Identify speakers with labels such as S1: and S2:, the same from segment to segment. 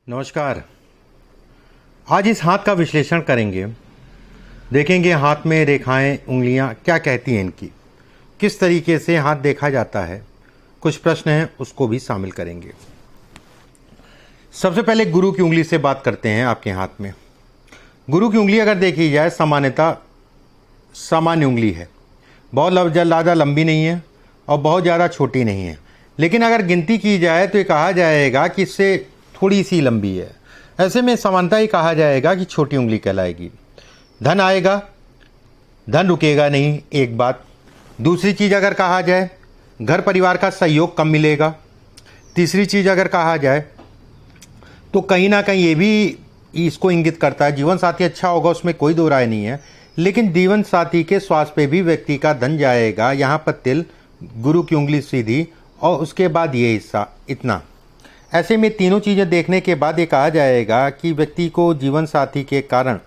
S1: नमस्कार। आज इस हाथ का विश्लेषण करेंगे। देखेंगे हाथ में रेखाएं, उंगलियां क्या कहती हैं, इनकी किस तरीके से हाथ देखा जाता है। कुछ प्रश्न हैं, उसको भी शामिल करेंगे। सबसे पहले गुरु की उंगली से बात करते हैं। आपके हाथ में गुरु की उंगली अगर देखी जाए, सामान्यतः सामान्य उंगली है। बहुत ज़्यादा लंबी नहीं है और बहुत ज़्यादा छोटी नहीं है, लेकिन अगर गिनती की जाए तो ये कहा जाएगा कि इससे थोड़ी सी लंबी है। ऐसे में समानता ही कहा जाएगा कि छोटी उंगली कहलाएगी। धन आएगा, धन रुकेगा नहीं, एक बात। दूसरी चीज़ अगर कहा जाए, घर परिवार का सहयोग कम मिलेगा। तीसरी चीज़ अगर कहा जाए तो कहीं ना कहीं ये भी इसको इंगित करता है, जीवन साथी अच्छा होगा, उसमें कोई दो राय नहीं है, लेकिन जीवन साथी के स्वास्थ्य पे भी व्यक्ति का धन जाएगा। यहाँ पर तिल, गुरु की उंगली सीधी और उसके बाद ये हिस्सा इतना। ऐसे में तीनों चीज़ें देखने के बाद ये कहा जाएगा कि व्यक्ति को जीवन साथी के कारण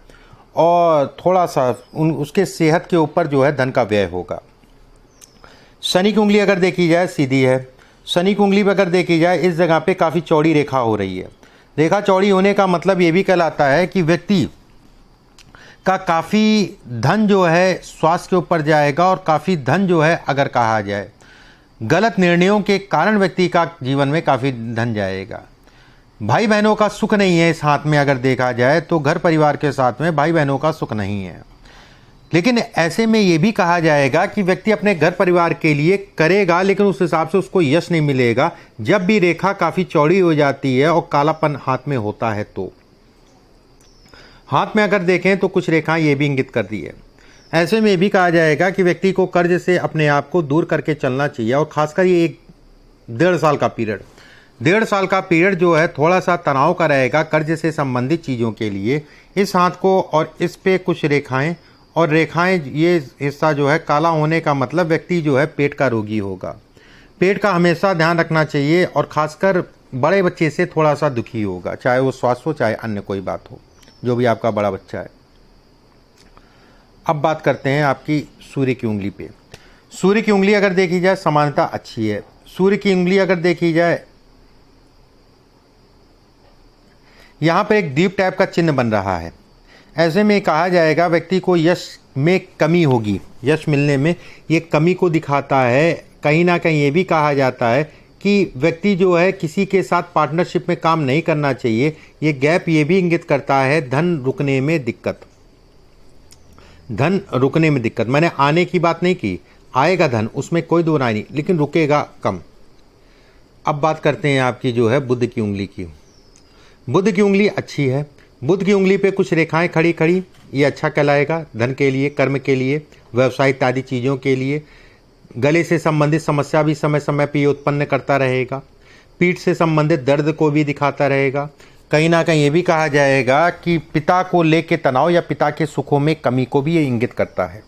S1: और थोड़ा सा उसके सेहत के ऊपर जो है धन का व्यय होगा। शनि की उंगली अगर देखी जाए, सीधी है। शनि की उंगली पर अगर देखी जाए, इस जगह पे काफ़ी चौड़ी रेखा हो रही है। रेखा चौड़ी होने का मतलब ये भी कहलाता है कि व्यक्ति का काफ़ी धन जो है स्वास्थ्य के ऊपर जाएगा, और काफ़ी धन जो है अगर कहा जाए गलत निर्णयों के कारण व्यक्ति का जीवन में काफ़ी धन जाएगा। भाई बहनों का सुख नहीं है इस हाथ में अगर देखा जाए तो, घर परिवार के साथ में भाई बहनों का सुख नहीं है। लेकिन ऐसे में ये भी कहा जाएगा कि व्यक्ति अपने घर परिवार के लिए करेगा, लेकिन उस हिसाब से उसको यश नहीं मिलेगा जब भी रेखा काफ़ी चौड़ी हो जाती है और कालापन हाथ में होता है। तो हाथ में अगर देखें तो कुछ रेखाएं ये भी इंगित करती है। ऐसे में भी कहा जाएगा कि व्यक्ति को कर्ज से अपने आप को दूर करके चलना चाहिए, और खासकर ये 1.5 साल का पीरियड, 1.5 साल का पीरियड जो है थोड़ा सा तनाव का रहेगा कर्ज से संबंधित चीज़ों के लिए। इस हाथ को और इस पे कुछ रेखाएं, और रेखाएं ये हिस्सा जो है काला होने का मतलब व्यक्ति जो है पेट का रोगी होगा। पेट का हमेशा ध्यान रखना चाहिए, और ख़ासकर बड़े बच्चे से थोड़ा सा दुखी होगा, चाहे वो स्वास्थ्य हो चाहे अन्य कोई बात हो, जो भी आपका बड़ा बच्चा है। अब बात करते हैं आपकी सूर्य की उंगली पे। सूर्य की उंगली अगर देखी जाए, समानता अच्छी है। सूर्य की उंगली अगर देखी जाए, यहाँ पर एक दीप टाइप का चिन्ह बन रहा है। ऐसे में कहा जाएगा व्यक्ति को यश में कमी होगी, यश मिलने में ये कमी को दिखाता है। कहीं ना कहीं ये भी कहा जाता है कि व्यक्ति जो है किसी के साथ पार्टनरशिप में काम नहीं करना चाहिए। ये गैप ये भी इंगित करता है धन रुकने में दिक्कत। धन रुकने में दिक्कत, मैंने आने की बात नहीं की, आएगा धन, उसमें कोई दो राय नहीं, लेकिन रुकेगा कम। अब बात करते हैं आपकी जो है बुध की उंगली की। बुध की उंगली अच्छी है। बुध की उंगली पे कुछ रेखाएं खड़ी खड़ी, ये अच्छा कहलाएगा धन के लिए, कर्म के लिए, व्यवसाय इत्यादि चीज़ों के लिए। गले से संबंधित समस्या भी समय समय पर ये उत्पन्न करता रहेगा। पीठ से संबंधित दर्द को भी दिखाता रहेगा। कहीं ना कहीं ये भी कहा जाएगा कि पिता को लेके तनाव या पिता के सुखों में कमी को भी ये इंगित करता है।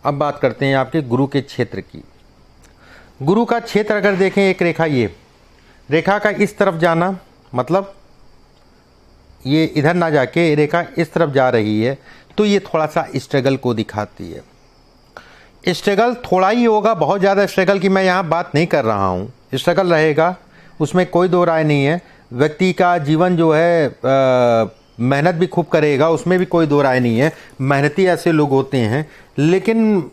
S1: अब बात करते हैं आपके गुरु के क्षेत्र की। गुरु का क्षेत्र अगर देखें, एक रेखा, ये रेखा का इस तरफ जाना, मतलब ये इधर ना जाके रेखा इस तरफ जा रही है, तो ये थोड़ा सा स्ट्रगल को दिखाती है। स्ट्रगल थोड़ा ही होगा, बहुत ज़्यादा स्ट्रगल की मैं यहाँ बात नहीं कर रहा हूँ। स्ट्रगल रहेगा, उसमें कोई दो राय नहीं है। व्यक्ति का जीवन जो है मेहनत भी खूब करेगा, उसमें भी कोई दो राय नहीं है। मेहनती ऐसे लोग होते हैं, लेकिन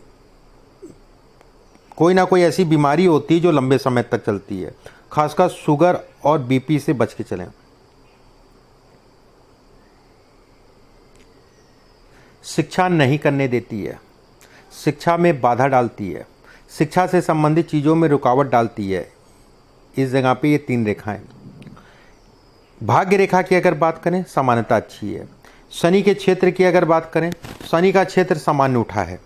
S1: कोई ना कोई ऐसी बीमारी होती है जो लंबे समय तक चलती है। खासकर शुगर और बीपी से बच के चलें। शिक्षा नहीं करने देती है, शिक्षा में बाधा डालती है, शिक्षा से संबंधित चीज़ों में रुकावट डालती है। इस जगह पे ये 3 रेखाएं। भाग्य रेखा की अगर बात करें, समानता अच्छी है। शनि के क्षेत्र की अगर बात करें, शनि का क्षेत्र सामान्य उठा है।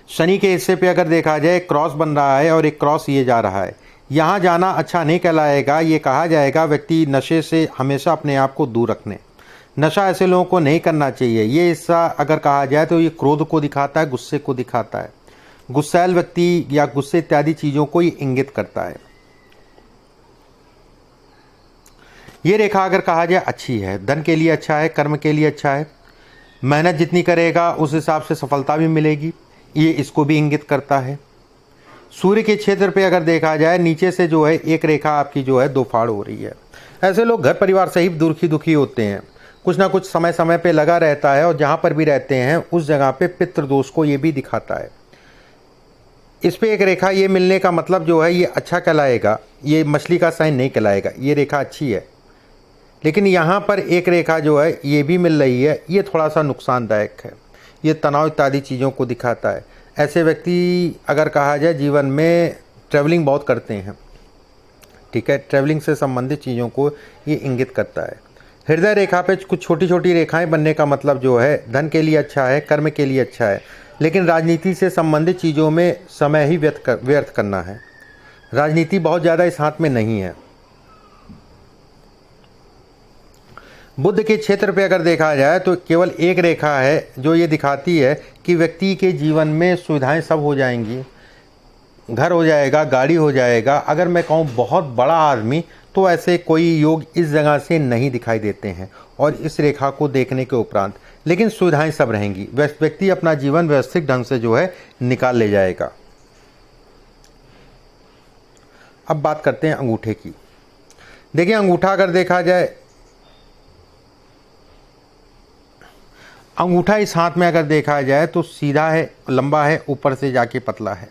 S1: शनि के हिस्से पे अगर देखा जाए, क्रॉस बन रहा है और एक क्रॉस ये जा रहा है। यहाँ जाना अच्छा नहीं कहलाएगा। ये कहा जाएगा व्यक्ति नशे से हमेशा अपने आप को दूर रखने। नशा ऐसे लोगों को नहीं करना चाहिए। ये हिस्सा अगर कहा जाए तो ये क्रोध को दिखाता है, गुस्से को दिखाता है। गुस्सैल व्यक्ति या गुस्से इत्यादि चीज़ों को ये इंगित करता है। ये रेखा अगर कहा जाए अच्छी है, धन के लिए अच्छा है, कर्म के लिए अच्छा है। मेहनत जितनी करेगा उस हिसाब से सफलता भी मिलेगी, ये इसको भी इंगित करता है। सूर्य के क्षेत्र पे अगर देखा जाए, नीचे से जो है एक रेखा आपकी जो है 2 फाड़ हो रही है। ऐसे लोग घर परिवार से ही दुखी दुखी होते हैं, कुछ ना कुछ समय समय पे लगा रहता है और जहाँ पर भी रहते हैं उस जगह पे पितृदोष को ये भी दिखाता है। इस पे एक रेखा ये मिलने का मतलब जो है ये अच्छा कहलाएगा, ये मछली का साइन नहीं कहलाएगा, ये रेखा अच्छी है। लेकिन यहाँ पर एक रेखा जो है ये भी मिल रही है, ये थोड़ा सा नुकसानदायक है, ये तनाव इत्यादि चीज़ों को दिखाता है। ऐसे व्यक्ति अगर कहा जाए जीवन में ट्रैवलिंग बहुत करते हैं, ठीक है, ट्रैवलिंग से संबंधित चीज़ों को ये इंगित करता है। हृदय रेखा पे कुछ छोटी छोटी रेखाएं बनने का मतलब जो है धन के लिए अच्छा है, कर्म के लिए अच्छा है, लेकिन राजनीति से संबंधित चीज़ों में समय ही व्यर्थ करना है। राजनीति बहुत ज़्यादा इस हाथ में नहीं है। बुध के क्षेत्र पे अगर देखा जाए तो केवल एक रेखा है जो ये दिखाती है कि व्यक्ति के जीवन में सुविधाएं सब हो जाएंगी, घर हो जाएगा, गाड़ी हो जाएगा। अगर मैं कहूँ बहुत बड़ा आदमी तो ऐसे कोई योग इस जगह से नहीं दिखाई देते हैं और इस रेखा को देखने के उपरांत, लेकिन सुविधाएं सब रहेंगी। व्यक्ति अपना जीवन व्यवस्थित ढंग से जो है निकाल ले जाएगा। अब बात करते हैं अंगूठे की। देखिए अंगूठा अगर देखा जाए, अंगूठा इस हाथ में अगर देखा जाए तो सीधा है, लंबा है, ऊपर से जाके पतला है।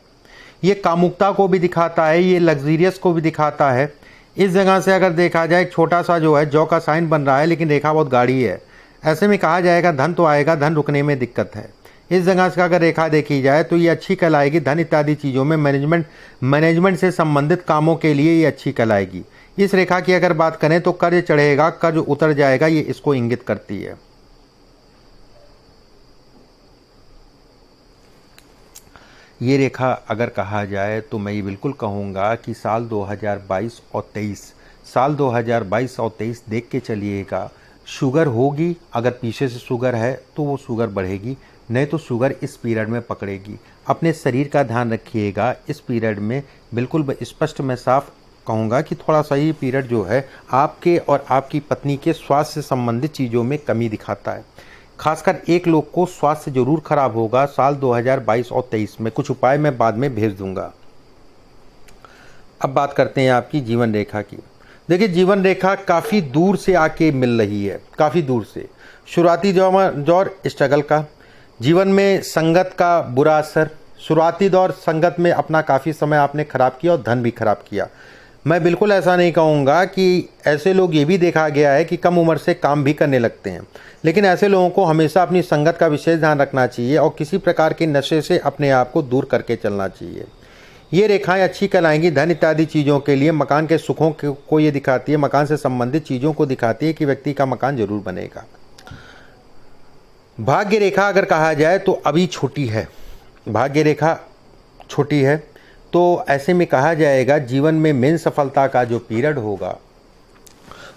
S1: ये कामुकता को भी दिखाता है, ये लग्जरियस को भी दिखाता है। इस जगह से अगर देखा जाए छोटा सा जो है जौ का साइन बन रहा है, लेकिन रेखा बहुत गाढ़ी है। ऐसे में कहा जाएगा धन तो आएगा, धन रुकने में दिक्कत है। इस जगह से अगर रेखा देखी जाए तो ये अच्छी कहलाएगी। धन इत्यादि चीज़ों में मैनेजमेंट से संबंधित कामों के लिए ये अच्छी कहलाएगी। इस रेखा की अगर बात करें तो कर्ज चढ़ेगा, कर्ज उतर जाएगा, ये इसको इंगित करती है। ये रेखा अगर कहा जाए तो मैं ये बिल्कुल कहूँगा कि साल 2022 और 23 देख के चलिएगा। शुगर होगी, अगर पीछे से शुगर है तो वो शुगर बढ़ेगी, नहीं तो शुगर इस पीरियड में पकड़ेगी। अपने शरीर का ध्यान रखिएगा इस पीरियड में। बिल्कुल स्पष्ट मैं साफ कहूँगा कि थोड़ा सा ये पीरियड जो है आपके और आपकी पत्नी के स्वास्थ्य से संबंधित चीज़ों में कमी दिखाता है। खासकर एक लोग को स्वास्थ्य जरूर खराब होगा साल 2022 और 23 में। कुछ उपाय मैं बाद में भेज दूंगा। अब बात करते हैं आपकी जीवन रेखा की। देखिए जीवन रेखा काफ़ी दूर से आके मिल रही है, काफ़ी दूर से। शुरुआती दौर स्ट्रगल का, जीवन में संगत का बुरा असर। शुरुआती दौर संगत में अपना काफ़ी समय आपने खराब किया और धन भी खराब किया। मैं बिल्कुल ऐसा नहीं कहूँगा कि ऐसे लोग, ये भी देखा गया है कि कम उम्र से काम भी करने लगते हैं, लेकिन ऐसे लोगों को हमेशा अपनी संगत का विशेष ध्यान रखना चाहिए और किसी प्रकार के नशे से अपने आप को दूर करके चलना चाहिए। ये रेखाएं अच्छी कहलाएंगी धन इत्यादि चीज़ों के लिए। मकान के सुखों को ये दिखाती है, मकान से संबंधित चीज़ों को दिखाती है कि व्यक्ति का मकान जरूर बनेगा। भाग्य रेखा अगर कहा जाए तो अभी छोटी है, भाग्य रेखा छोटी है, तो ऐसे में कहा जाएगा जीवन में मेन सफलता का जो पीरियड होगा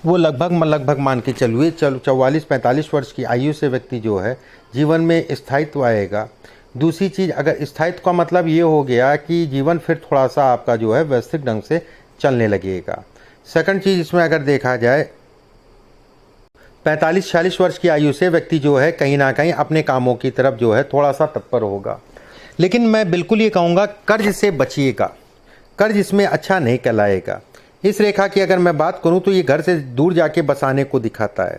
S1: वो लगभग मान के चलिए 44-45 वर्ष की आयु से व्यक्ति जो है जीवन में स्थायित्व आएगा। दूसरी चीज़, अगर स्थायित्व का मतलब ये हो गया कि जीवन फिर थोड़ा सा आपका जो है व्यवस्थित ढंग से चलने लगेगा। सेकंड चीज़ इसमें अगर देखा जाए 45-46 वर्ष की आयु से व्यक्ति जो है कहीं ना कहीं अपने कामों की तरफ जो है थोड़ा सा तत्पर होगा। लेकिन मैं बिल्कुल ये कहूँगा कर्ज से बचिएगा, कर्ज इसमें अच्छा नहीं कहलाएगा। इस रेखा की अगर मैं बात करूं तो ये घर से दूर जाके बसाने को दिखाता है।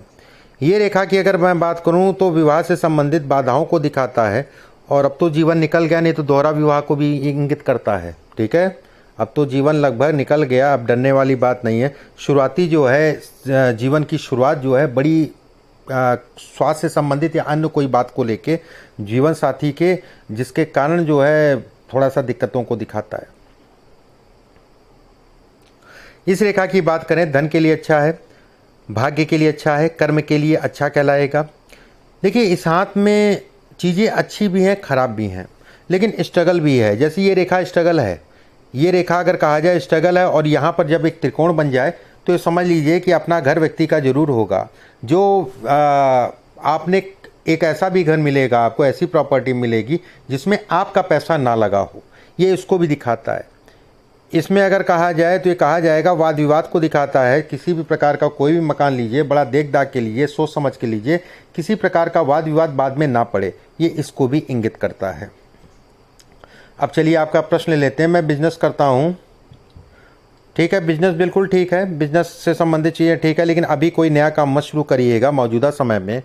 S1: ये रेखा की अगर मैं बात करूं तो विवाह से संबंधित बाधाओं को दिखाता है। और अब तो जीवन निकल गया, नहीं तो दोहरा विवाह को भी इंगित करता है। ठीक है, अब तो जीवन लगभग निकल गया, अब डरने वाली बात नहीं है। शुरुआती जो है जीवन की शुरुआत जो है बड़ी स्वास्थ्य से संबंधित या अन्य कोई बात को लेके जीवन साथी के, जिसके कारण जो है थोड़ा सा दिक्कतों को दिखाता है। इस रेखा की बात करें, धन के लिए अच्छा है, भाग्य के लिए अच्छा है, कर्म के लिए अच्छा कहलाएगा। देखिए इस हाथ में चीज़ें अच्छी भी हैं, खराब भी हैं, लेकिन स्ट्रगल भी है। जैसे ये रेखा स्ट्रगल है, ये रेखा अगर कहा जाए स्ट्रगल है, और यहाँ पर जब एक त्रिकोण बन जाए तो ये समझ लीजिए कि अपना घर व्यक्ति का जरूर होगा। जो आपने एक ऐसा भी घर मिलेगा, आपको ऐसी प्रॉपर्टी मिलेगी जिसमें आपका पैसा ना लगा हो, ये इसको भी दिखाता है। इसमें अगर कहा जाए तो ये कहा जाएगा वाद विवाद को दिखाता है। किसी भी प्रकार का कोई भी मकान लीजिए, बड़ा देख दाख के लीजिए, सोच समझ के लीजिए, किसी प्रकार का वाद विवाद बाद में ना पड़े, ये इसको भी इंगित करता है। अब चलिए आपका प्रश्न लेते हैं। मैं बिजनेस करता हूँ ठीक है, बिजनेस बिल्कुल ठीक है, बिजनेस से संबंधित चीज़ें ठीक है, लेकिन अभी कोई नया काम मत शुरू करिएगा मौजूदा समय में।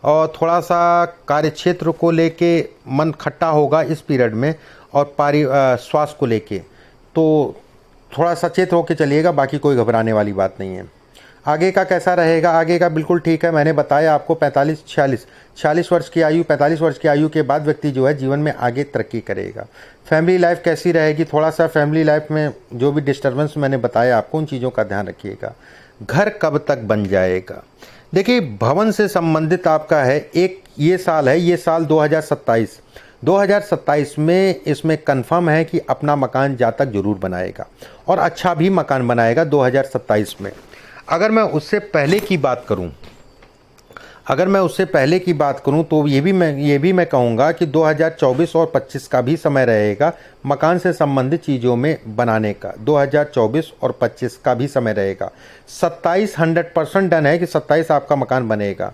S1: और थोड़ा सा कार्यक्षेत्र को लेके मन खट्टा होगा इस पीरियड में, और स्वास्थ्य को लेके तो थोड़ा सचेत होकर चलिएगा, बाकी कोई घबराने वाली बात नहीं है। आगे का कैसा रहेगा? आगे का बिल्कुल ठीक है, मैंने बताया आपको 46 वर्ष की आयु, 45 वर्ष की आयु के बाद व्यक्ति जो है जीवन में आगे तरक्की करेगा। फैमिली लाइफ कैसी रहेगी? थोड़ा सा फैमिली लाइफ में जो भी डिस्टर्बेंस मैंने बताया आपको, उन चीज़ों का ध्यान रखिएगा। घर कब तक बन जाएगा? देखिए, भवन से संबंधित आपका है एक ये साल है, ये साल 2027 में इसमें कन्फर्म है कि अपना मकान जातक जरूर बनाएगा, और अच्छा भी मकान बनाएगा 2027 में। अगर मैं उससे पहले की बात करूं तो ये भी मैं कहूँगा कि 2024 और 25 का भी समय रहेगा मकान से संबंधित चीज़ों में बनाने का। 2024 और 25 का भी समय रहेगा। 27 100% डन है कि 27 आपका मकान बनेगा।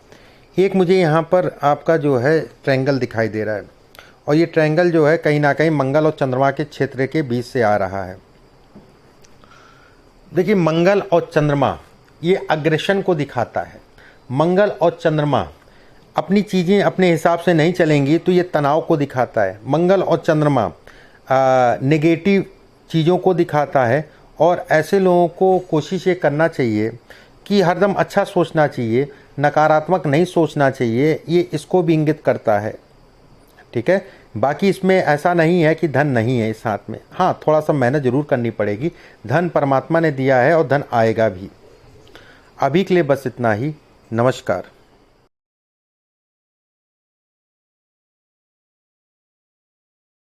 S1: एक मुझे यहाँ पर आपका जो है ट्रायंगल दिखाई दे रहा है, और ये ट्रायंगल जो है कहीं ना कहीं मंगल और चंद्रमा के क्षेत्र के बीच से आ रहा है। देखिए, मंगल और चंद्रमा ये अग्रेशन को दिखाता है। मंगल और चंद्रमा अपनी चीज़ें अपने हिसाब से नहीं चलेंगी तो ये तनाव को दिखाता है। मंगल और चंद्रमा नेगेटिव चीज़ों को दिखाता है, और ऐसे लोगों को कोशिश ये करना चाहिए कि हरदम अच्छा सोचना चाहिए, नकारात्मक नहीं सोचना चाहिए, ये इसको भी इंगित करता है। ठीक है, बाकी इसमें ऐसा नहीं है कि धन नहीं है इस हाथ में। हाँ, थोड़ा सा मेहनत ज़रूर करनी पड़ेगी। धन परमात्मा ने दिया है और धन आएगा भी। अभी के लिए बस इतना ही। नमस्कार।